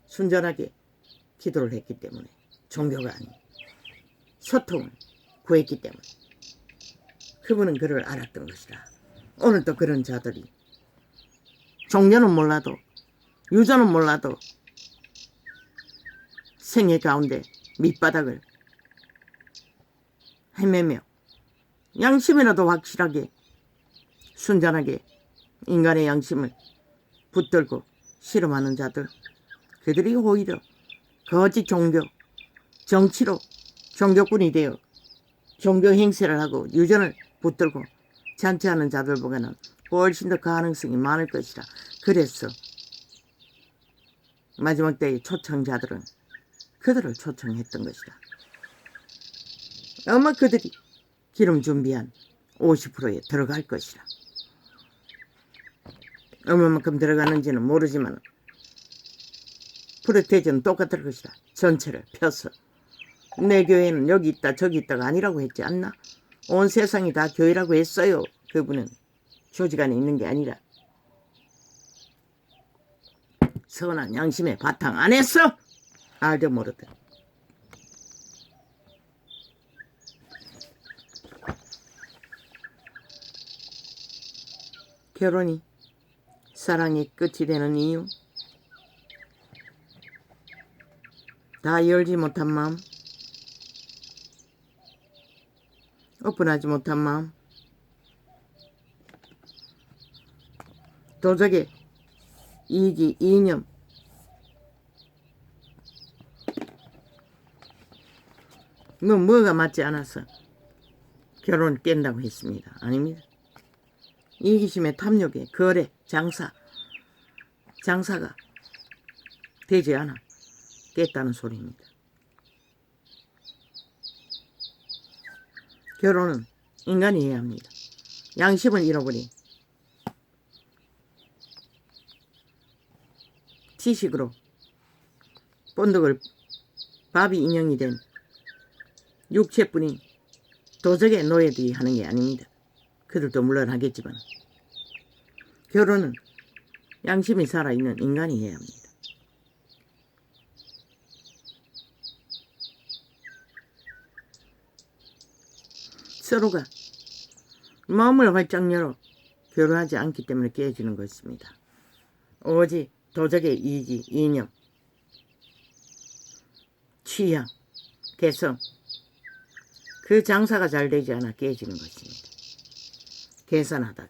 Speaker 1: 순전하게 기도를 했기 때문에, 종교가 아닌 소통을 구했기 때문에 그분은 그를 알았던 것이라. 오늘도 그런 자들이 종교는 몰라도 유전은 몰라도 생애 가운데 밑바닥을 헤매며 양심이라도 확실하게 순전하게 인간의 양심을 붙들고 실험하는 자들, 그들이 오히려 거짓 종교, 정치로 종교꾼이 되어 종교 행세를 하고 유전을 붙들고 잔치하는 자들보다는 훨씬 더 가능성이 많을 것이라. 그래서 마지막 때의 초청자들은 그들을 초청했던 것이다. 아마 그들이 기름 준비한 50%에 들어갈 것이라. 얼마만큼 들어가는지는 모르지만 프로테이즈는 똑같을 것이다. 전체를 펴서. 내 교회는 여기 있다 저기 있다가 아니라고 했지 않나? 온 세상이 다 교회라고 했어요. 그분은 조직 안에 있는 게 아니라 선한 양심의 바탕 안에서. 알도 모르든. 결혼이 사랑의 끝이 되는 이유, 다 열지 못한 마음, 오픈하지 못한 마음, 도적의 이기, 이념, 뭐가 맞지 않아서 결혼을 깬다고 했습니다. 아닙니다. 이기심에 탐욕에 거래, 장사가 되지 않아 깼다는 소리입니다. 결혼은 인간이 해야 합니다. 양심을 잃어버린 지식으로 본덕을 바비 인형이 된 육체뿐인 도적의 노예들이 하는 게 아닙니다. 그들도 물론 하겠지만 결혼은 양심이 살아있는 인간이 해야 합니다. 서로가 마음을 활짝 열어 결혼하지 않기 때문에 깨지는 것입니다. 오직 도적의 이기, 이념, 취향, 개성, 그 장사가 잘 되지 않아 깨지는 것입니다. 계산하다가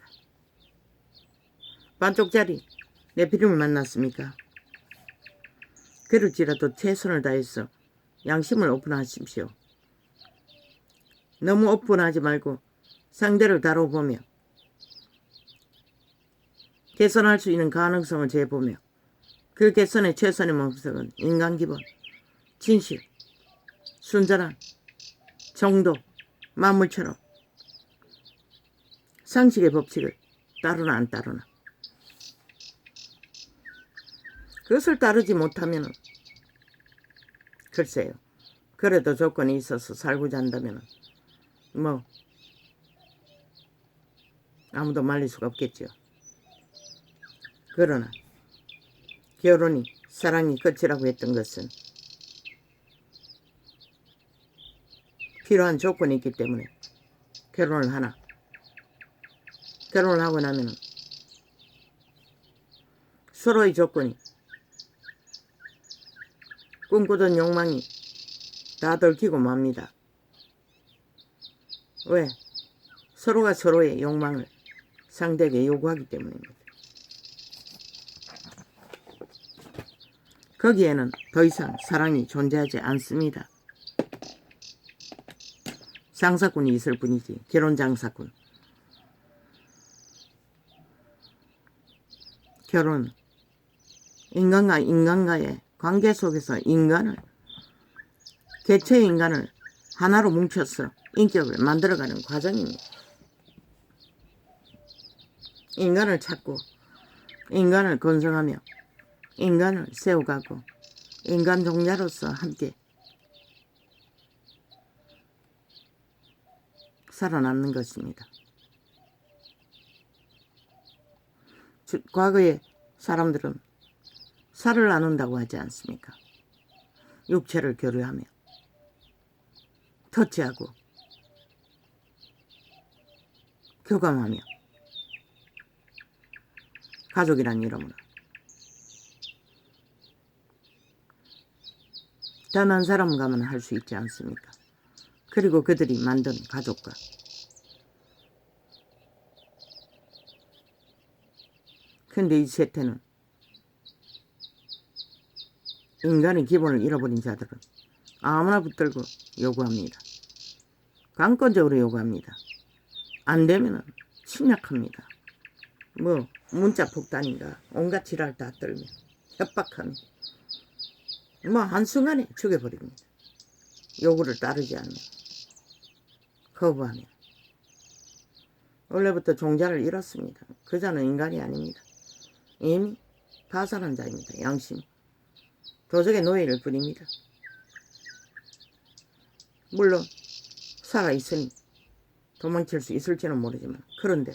Speaker 1: 반쪽짜리 네피림을 만났습니까? 그럴지라도 최선을 다해서 양심을 오픈하십시오. 너무 오픈하지 말고 상대를 다뤄보며 개선할 수 있는 가능성을 재보며 그 개선의 최선의 목적은 인간 기본, 진실, 순전한 정도, 만물처럼 상식의 법칙을 따르나 안 따르나. 그것을 따르지 못하면 글쎄요. 그래도 조건이 있어서 살고자 한다면 뭐 아무도 말릴 수가 없겠죠. 그러나 결혼이 사랑이 끝이라고 했던 것은 필요한 조건이 있기 때문에 결혼을 하나. 결혼을 하고 나면 서로의 조건이, 꿈꾸던 욕망이 다 들키고 맙니다. 왜? 서로가 서로의 욕망을 상대에게 요구하기 때문입니다. 거기에는 더 이상 사랑이 존재하지 않습니다. 장사꾼이 있을 뿐이지. 결혼 장사꾼. 결혼, 인간과 인간과의 관계 속에서 인간을, 개체의 인간을 하나로 뭉쳐서 인격을 만들어가는 과정입니다. 인간을 찾고 인간을 건성하며 인간을 세워가고 인간 종자로서 함께 살아남는 것입니다. 과거의 사람들은 살을 나눈다고 하지 않습니까? 육체를 교류하며 터치하고 교감하며 가족이란 이름으로 단 한 사람과만 할 수 있지 않습니까? 그리고 그들이 만든 가족과 근데 이 세태는 인간의 기본을 잃어버린 자들은 아무나 붙들고 요구합니다. 강권적으로 요구합니다. 안 되면은 침략합니다. 뭐 문자 폭탄인가 온갖 지랄 다 떨며 협박하며 뭐 한순간에 죽여버립니다. 요구를 따르지 않으면, 거부하면. 원래부터 종자를 잃었습니다. 그 자는 인간이 아닙니다. 이미 파산한 자입니다. 양심. 도적의 노예일 뿐입니다. 물론 살아있으니 도망칠 수 있을지는 모르지만, 그런데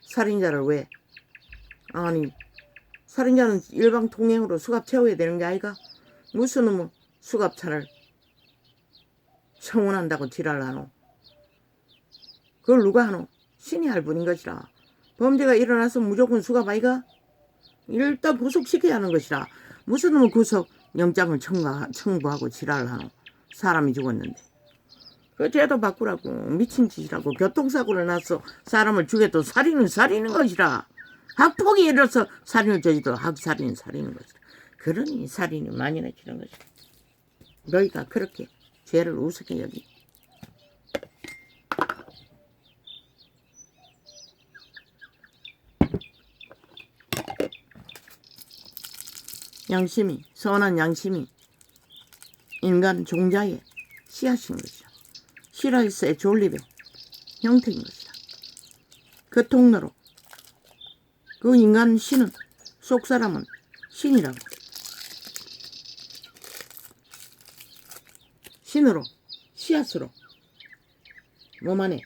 Speaker 1: 살인자를 왜, 아니 살인자는 일방통행으로 수갑 채워야 되는 게 아이가? 무슨 놈은 수갑차를 청원한다고 지랄하노? 그걸 누가 하노? 신이 할 뿐인 것이라. 범죄가 일어나서 무조건 수갑 아이가? 일단 구속시켜야 하는 것이라. 무슨 놈은 구속 영장을 청구하고 지랄을 하노? 사람이 죽었는데. 그 죄도 바꾸라고. 미친 짓이라고. 교통사고를 나서 사람을 죽여도 살인은 살인인 것이라. 학폭이 일어서 살인을 저지도 학살인은 살인인 것이라. 그러니 살인이 만연해지는 것이라. 너희가 그렇게 죄를 우습게 여기. 양심이, 선한 양심이 인간 종자의 씨앗인 것이다. 실화에서의 존립의 형태인 것이다. 그 통로로 그 인간 신은, 속사람은 신이라고. 신으로, 씨앗으로 몸 안에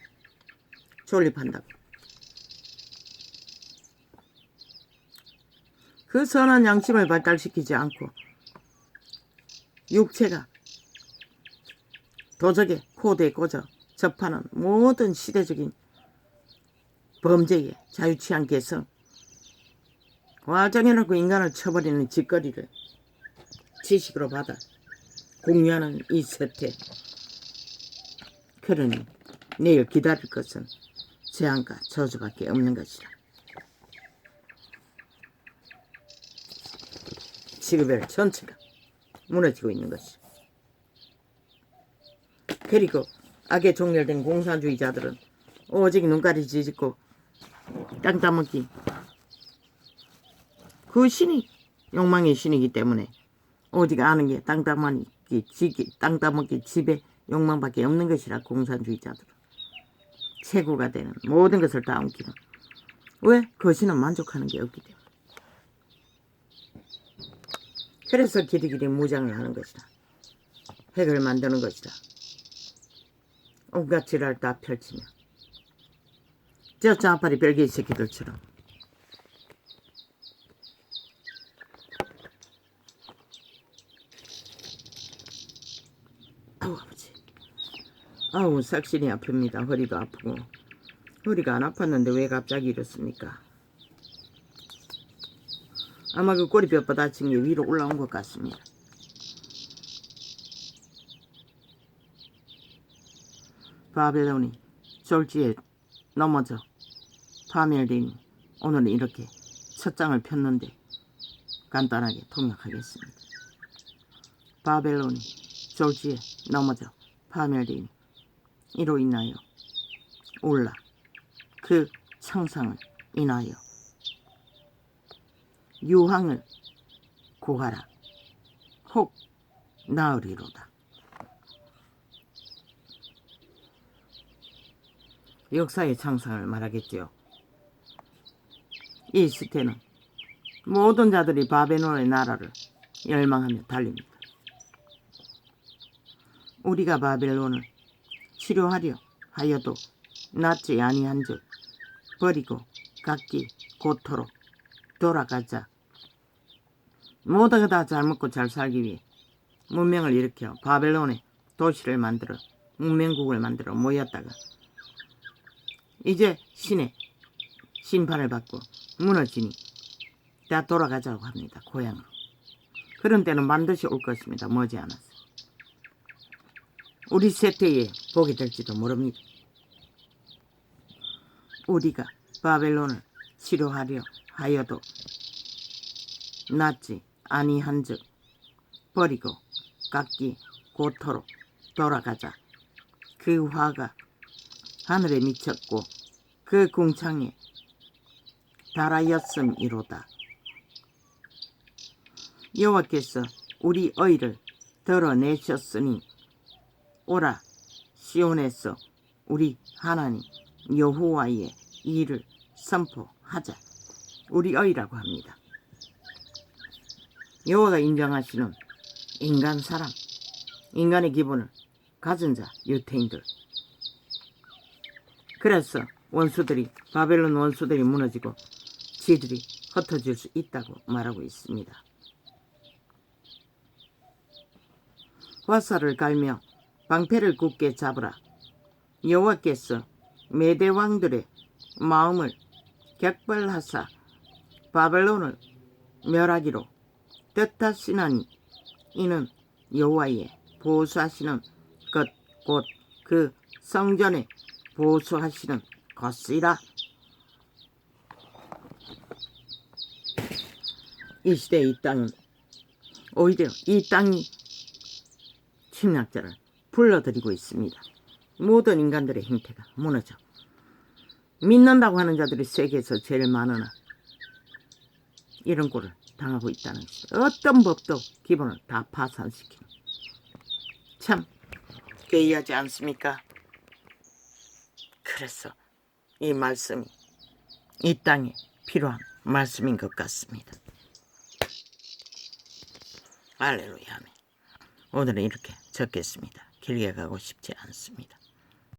Speaker 1: 존립한다고. 그 선한 양심을 발달시키지 않고 육체가 도적의 코드에 꽂아 접하는 모든 시대적인 범죄의 자유취한 개성, 과정해놓고 인간을 쳐버리는 짓거리를 지식으로 받아 공유하는 이 세태. 그러니 내일 기다릴 것은 재앙과 저주밖에 없는 것이라. 지구별 전체가 무너지고 있는 것이다. 그리고 악에 종렬된 공산주의자들은 오직 눈가리 찢고 땅 따먹기, 그 신이 욕망의 신이기 때문에 오직 아는 게 땅 따먹기, 집에 욕망밖에 없는 것이라. 공산주의자들은 최고가 되는 모든 것을 다 옮기는. 왜? 그 신은 만족하는 게 없기 때문에. 그래서 길이길이 무장을 하는 것이다. 핵을 만드는 것이다. 온갖 지랄 다 펼치며 저 짜파리 별개의 새끼들처럼 아우 삭신이 아픕니다. 허리도 아프고. 허리가 안 아팠는데 왜 갑자기 이렇습니까? 아마 그 꼬리뼈 다친 게 위로 올라온 것 같습니다. 바벨론이 졸지에 넘어져 파멸되니 오늘은 이렇게 첫 장을 폈는데 간단하게 통역하겠습니다. 바벨론이 졸지에 넘어져 파멸되니 이로 인하여 올라 그 창상을 인하여 유황을 구하라 혹 나으리로다. 역사의 창상을 말하겠지요. 이 시대는 모든 자들이 바벨론의 나라를 열망하며 달립니다. 우리가 바벨론을 치료하려 하여도 낫지 아니한즉 버리고 각기 고토록 돌아가자. 모두가 다 잘 먹고 잘 살기 위해 문명을 일으켜 바벨론의 도시를 만들어 문명국을 만들어 모였다가 이제 신의 심판을 받고 무너지니 다 돌아가자고 합니다. 고향으로. 그런 때는 반드시 올 것입니다. 머지않아서. 우리 세대에 보게 될지도 모릅니다. 우리가 바벨론을 치료하려 하여도 낫지 아니한즉 버리고 각기 고토록 돌아가자. 그 화가 하늘에 미쳤고 그 궁창에 달하였음이로다. 여호와께서 우리 의를 드러내셨으니 오라 시온에서 우리 하나님 여호와의 일을 선포하자. 우리 의라고 합니다. 여호와가 인정하시는 인간 사람, 인간의 기본을 가진 자, 유태인들. 그래서 원수들이 바벨론 원수들이 무너지고 지들이 흩어질 수 있다고 말하고 있습니다. 화살을 갈며 방패를 굳게 잡으라. 여호와께서 메대 왕들의 마음을 격벌하사 바벨론을 멸하기로 뜻하시나니 이는 여호와의 보수하시는 것 곧 그 성전에 보수하시는 것이라. 이 시대의 이 땅은 오히려 이 땅이 침략자를 불러들이고 있습니다. 모든 인간들의 형태가 무너져 믿는다고 하는 자들이 세계에서 제일 많으나 이런 꼴을 당하고 있다는 것입니다. 어떤 법도 기본을 다 파산시키는, 참 괴이하지 않습니까? 그래서 이 말씀이 이 땅에 필요한 말씀인 것 같습니다. 할렐루야. 오늘은 이렇게 적겠습니다. 길게 가고 싶지 않습니다.